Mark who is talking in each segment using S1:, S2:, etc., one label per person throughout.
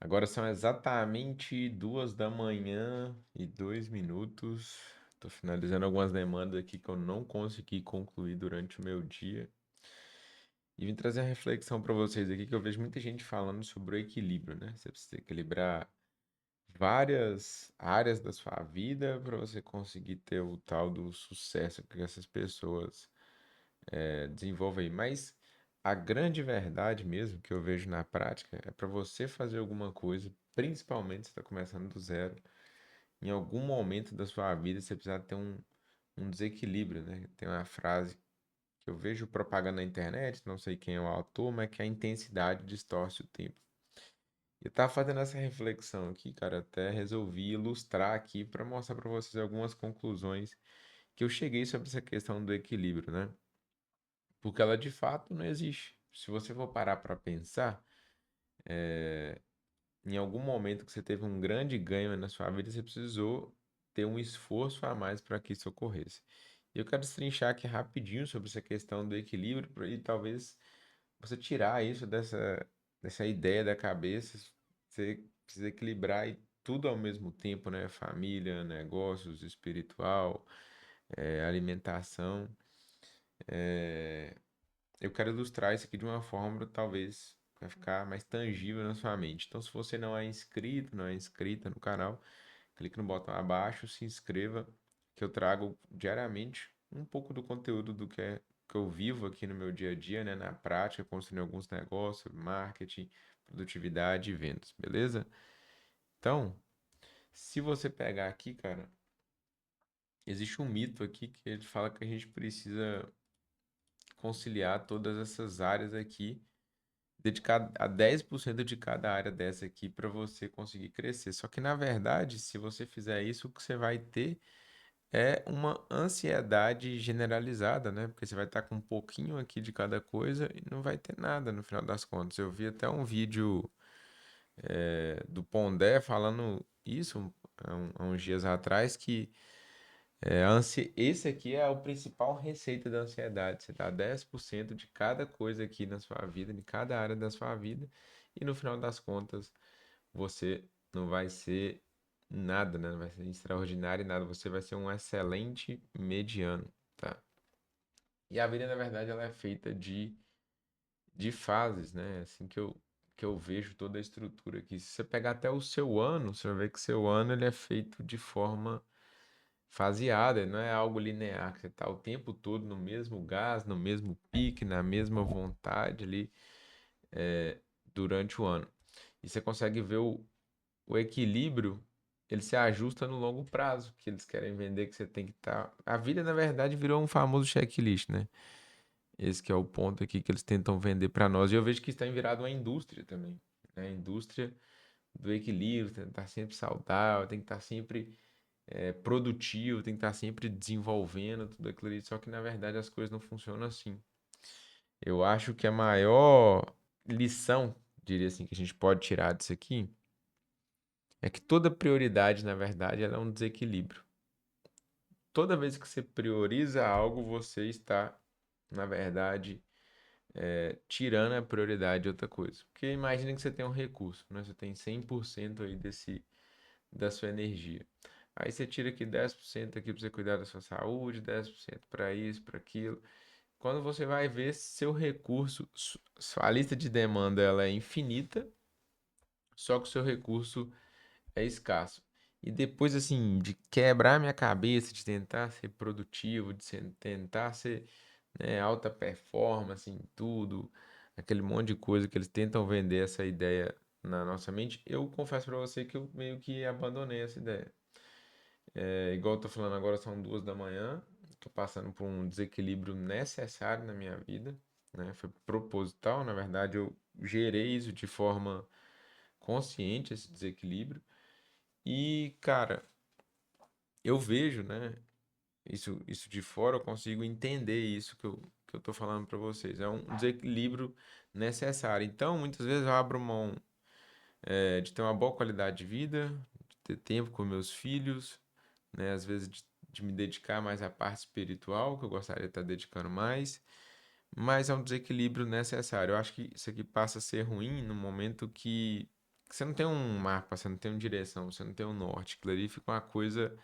S1: Agora são exatamente 2h02. Tô finalizando algumas demandas aqui que eu não consegui concluir durante o meu dia. E vim trazer uma reflexão para vocês aqui que eu vejo muita gente falando sobre o equilíbrio, né? Você precisa equilibrar várias áreas da sua vida para você conseguir ter o tal do sucesso que essas pessoas desenvolvem. Mas a grande verdade mesmo que eu vejo na prática é para você fazer alguma coisa, principalmente se está começando do zero, em algum momento da sua vida você precisa ter um desequilíbrio, né? Tem uma frase que eu vejo propaganda na internet, não sei quem é o autor, mas que a intensidade distorce o tempo. Eu tava fazendo essa reflexão aqui, cara, até resolvi ilustrar aqui para mostrar para vocês algumas conclusões que eu cheguei sobre essa questão do equilíbrio, né? Porque ela de fato não existe. Se você for parar para pensar, em algum momento que você teve um grande ganho na sua vida, você precisou ter um esforço a mais para que isso ocorresse. E eu quero destrinchar aqui rapidinho sobre essa questão do equilíbrio e talvez você tirar isso dessa ideia da cabeça, você precisa equilibrar e tudo ao mesmo tempo, né? Família, negócios, espiritual, alimentação. Eu quero ilustrar isso aqui de uma forma, talvez, vai ficar mais tangível na sua mente. Então, se você não é inscrito, não é inscrita no canal, clique no botão abaixo, se inscreva, que eu trago diariamente um pouco do conteúdo do que eu vivo aqui no meu dia a dia, né, na prática, construindo alguns negócios, marketing, produtividade e vendas, beleza? Então, se você pegar aqui, cara, existe um mito aqui que ele fala que a gente precisa conciliar todas essas áreas aqui, dedicar a 10% de cada área dessa aqui para você conseguir crescer. Só que na verdade, se você fizer isso, o que você vai ter é uma ansiedade generalizada, né? Porque você vai estar com um pouquinho aqui de cada coisa e não vai ter nada no final das contas. Eu vi até um vídeo do Pondé falando isso há uns dias atrás, que esse aqui é o principal receita da ansiedade. Você dá 10% de cada coisa aqui na sua vida, de cada área da sua vida, e no final das contas você não vai ser nada, né? Não vai ser extraordinário em nada. Você vai ser um excelente mediano, tá? E a vida, na verdade, ela é feita de fases, né? Assim que eu vejo toda a estrutura aqui. Se você pegar até o seu ano, você vai ver que seu ano ele é feito de forma faseada, não é algo linear, que você está o tempo todo no mesmo gás, no mesmo pique, na mesma vontade ali durante o ano. E você consegue ver o equilíbrio, ele se ajusta no longo prazo, que eles querem vender que você tem que estar. A vida, na verdade, virou um famoso checklist, né? Esse que é o ponto aqui que eles tentam vender para nós. E eu vejo que isso tem virado uma indústria também, né? A indústria do equilíbrio, tem que estar sempre saudável, tem que estar sempre produtivo, tem que estar sempre desenvolvendo tudo aquilo ali. Só que, na verdade, as coisas não funcionam assim. Eu acho que a maior lição, diria assim, que a gente pode tirar disso aqui é que toda prioridade, na verdade, ela é um desequilíbrio. Toda vez que você prioriza algo, você está, na verdade, tirando a prioridade de outra coisa. Porque imagina que você tem um recurso, né? Você tem 100% aí da sua energia. Aí você tira aqui 10% aqui para você cuidar da sua saúde, 10% para isso, para aquilo. Quando você vai ver seu recurso, sua lista de demanda ela é infinita, só que o seu recurso é escasso. E depois, assim, de quebrar minha cabeça, de tentar ser produtivo, tentar ser, né, alta performance em tudo, aquele monte de coisa que eles tentam vender essa ideia na nossa mente, eu confesso pra você que eu meio que abandonei essa ideia. Igual eu tô falando agora, são 2h da manhã, tô passando por um desequilíbrio necessário na minha vida, né? Foi proposital, na verdade, eu gerei isso de forma consciente, esse desequilíbrio. E, cara, eu vejo, né? Isso de fora, eu consigo entender isso que eu tô falando para vocês. É um desequilíbrio necessário. Então, muitas vezes eu abro mão, de ter uma boa qualidade de vida, de ter tempo com meus filhos, né? Às vezes de me dedicar mais à parte espiritual, que eu gostaria de estar dedicando mais. Mas é um desequilíbrio necessário. Eu acho que isso aqui passa a ser ruim no momento que você não tem um mapa, você não tem uma direção, você não tem um norte. Aquilo ali fica uma coisa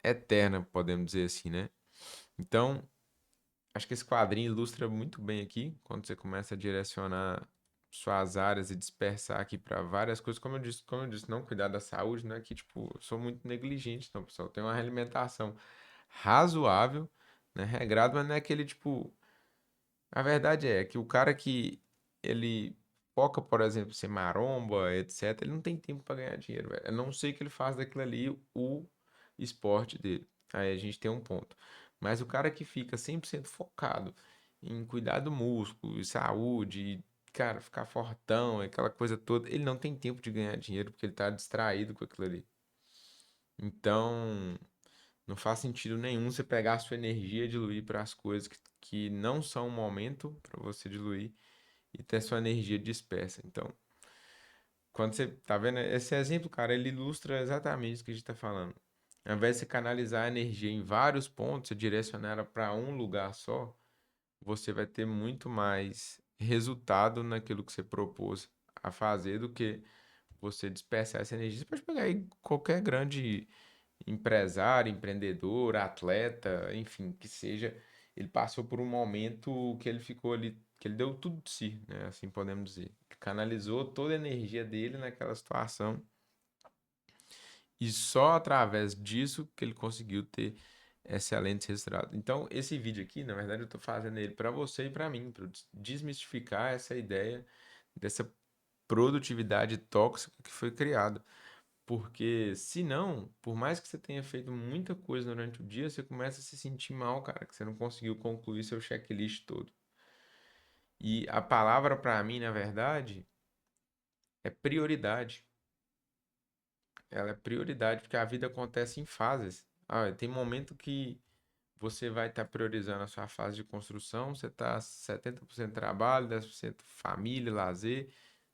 S1: eterna, podemos dizer assim, né? Então, acho que esse quadrinho ilustra muito bem aqui, quando você começa a direcionar suas áreas e dispersar aqui para várias coisas. Como eu disse, não cuidar da saúde, né? Que, tipo, eu sou muito negligente, então, pessoal, eu tenho uma alimentação razoável, né? Regrado, mas não é aquele, tipo... A verdade é que o cara que ele foca, por exemplo, ser maromba, etc., ele não tem tempo para ganhar dinheiro, velho. A não ser que ele faça daquilo ali o esporte dele. Aí a gente tem um ponto. Mas o cara que fica 100% focado em cuidar do músculo, e saúde, e, cara, ficar fortão, aquela coisa toda, ele não tem tempo de ganhar dinheiro porque ele tá distraído com aquilo ali. Então, não faz sentido nenhum você pegar a sua energia e diluir para as coisas que não são o momento para você diluir e ter sua energia dispersa. Então, quando você tá vendo esse exemplo, cara, ele ilustra exatamente isso que a gente está falando. Ao invés de você canalizar a energia em vários pontos, você direcionar ela para um lugar só, você vai ter muito mais resultado naquilo que você propôs a fazer do que você dispersar essa energia. Você pode pegar aí qualquer grande empresário, empreendedor, atleta, enfim, que seja, ele passou por um momento que ele ficou ali, que ele deu tudo de si, né? Assim podemos dizer. Canalizou toda a energia dele naquela situação e só através disso que ele conseguiu ter excelentes resultados. Então, esse vídeo aqui, na verdade, eu estou fazendo ele para você e para mim, para desmistificar essa ideia dessa produtividade tóxica que foi criada. Porque senão, por mais que você tenha feito muita coisa durante o dia, você começa a se sentir mal, cara, que você não conseguiu concluir seu checklist todo. E a palavra para mim, na verdade, é prioridade. Ela é prioridade, porque a vida acontece em fases. Ah, tem momento que você vai estar priorizando a sua fase de construção, você está 70% trabalho, 10% família, lazer.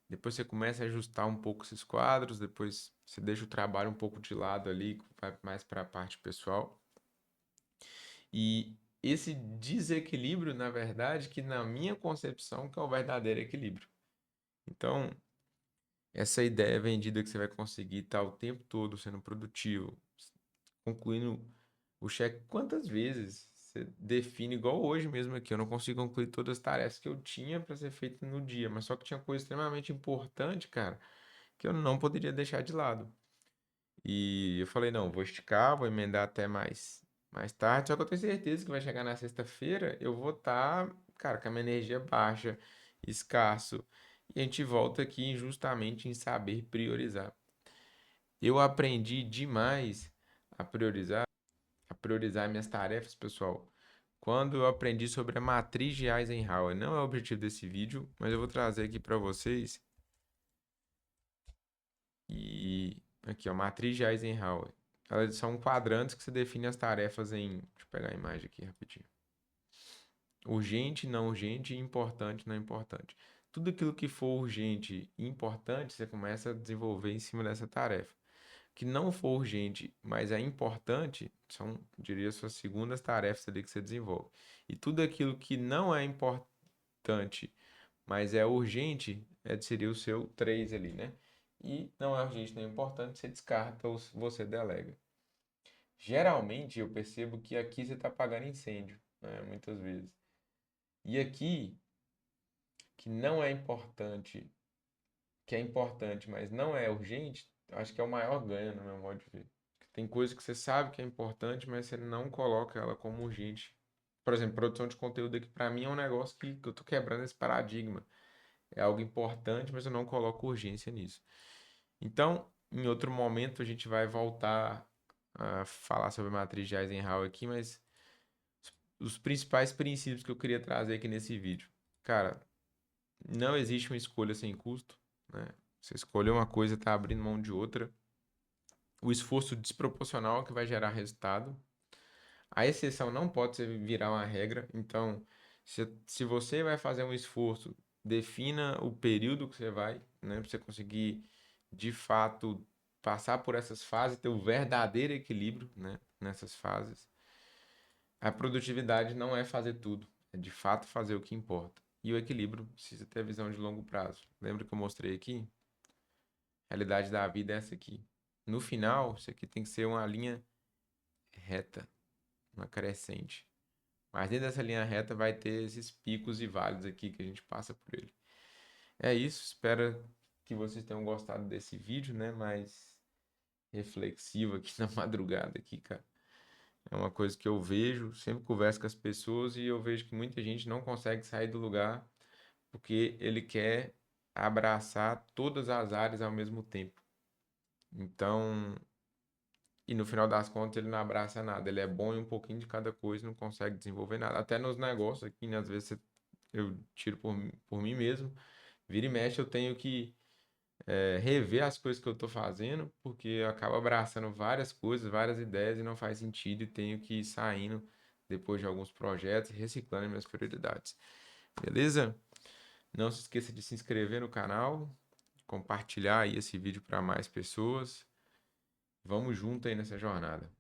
S1: Depois você começa a ajustar um pouco esses quadros, depois você deixa o trabalho um pouco de lado ali, vai mais para a parte pessoal. E esse desequilíbrio, na verdade, que na minha concepção, que é o verdadeiro equilíbrio. Então, essa ideia vendida que você vai conseguir estar o tempo todo sendo produtivo, concluindo o cheque, quantas vezes você define, igual hoje mesmo aqui, eu não consigo concluir todas as tarefas que eu tinha para ser feita no dia, mas só que tinha coisa extremamente importante, cara, que eu não poderia deixar de lado. E eu falei, não, vou esticar, vou emendar até mais tarde. Só que eu tenho certeza que vai chegar na sexta-feira, eu vou estar, cara, com a minha energia baixa, escasso. E a gente volta aqui justamente em saber priorizar. Eu aprendi demais a priorizar minhas tarefas, pessoal. Quando eu aprendi sobre a matriz de Eisenhower, não é o objetivo desse vídeo, mas eu vou trazer aqui para vocês. E aqui, ó, matriz de Eisenhower. Elas são quadrantes que você define as tarefas em. Deixa eu pegar a imagem aqui rapidinho. Urgente, não urgente, importante, não importante. Tudo aquilo que for urgente e importante, você começa a desenvolver em cima dessa tarefa. Que não for urgente, mas é importante, são, diria, suas segundas tarefas ali que você desenvolve. E tudo aquilo que não é importante, mas é urgente, seria o seu 3 ali, né? E não é urgente nem importante, você descarta ou você delega. Geralmente eu percebo que aqui você está apagando incêndio, né? Muitas vezes. E aqui, que não é importante, que é importante, mas não é urgente, eu acho que é o maior ganho no meu modo de ver. Tem coisa que você sabe que é importante, mas você não coloca ela como urgente. Por exemplo, produção de conteúdo aqui para mim é um negócio que eu tô quebrando esse paradigma. É algo importante, mas eu não coloco urgência nisso. Então, em outro momento, a gente vai voltar a falar sobre a matriz de Eisenhower aqui, mas os principais princípios que eu queria trazer aqui nesse vídeo. Cara, não existe uma escolha sem custo, né? Você escolher uma coisa, está abrindo mão de outra. O esforço desproporcional é que vai gerar resultado. A exceção não pode virar uma regra. Então, se você vai fazer um esforço, defina o período que você vai, né? Para você conseguir, de fato, passar por essas fases, ter o verdadeiro equilíbrio, né? Nessas fases. A produtividade não é fazer tudo, é de fato fazer o que importa. E o equilíbrio precisa ter a visão de longo prazo. Lembra que eu mostrei aqui? A realidade da vida é essa aqui. No final, isso aqui tem que ser uma linha reta, uma crescente. Mas dentro dessa linha reta vai ter esses picos e vales aqui que a gente passa por ele. É isso, espero que vocês tenham gostado desse vídeo, né? Mais reflexivo aqui na madrugada aqui, cara. É uma coisa que eu vejo, sempre converso com as pessoas e eu vejo que muita gente não consegue sair do lugar porque ele quer abraçar todas as áreas ao mesmo tempo. Então, e no final das contas ele não abraça nada. Ele é bom em um pouquinho de cada coisa, não consegue desenvolver nada. Até nos negócios aqui, né? Às vezes eu tiro por mim mesmo. Vira e mexe, eu tenho que rever as coisas que eu estou fazendo, porque eu acabo abraçando várias coisas, várias ideias e não faz sentido e tenho que ir saindo depois de alguns projetos e reciclando minhas prioridades. Beleza? Não se esqueça de se inscrever no canal, compartilhar aí esse vídeo para mais pessoas. Vamos junto aí nessa jornada.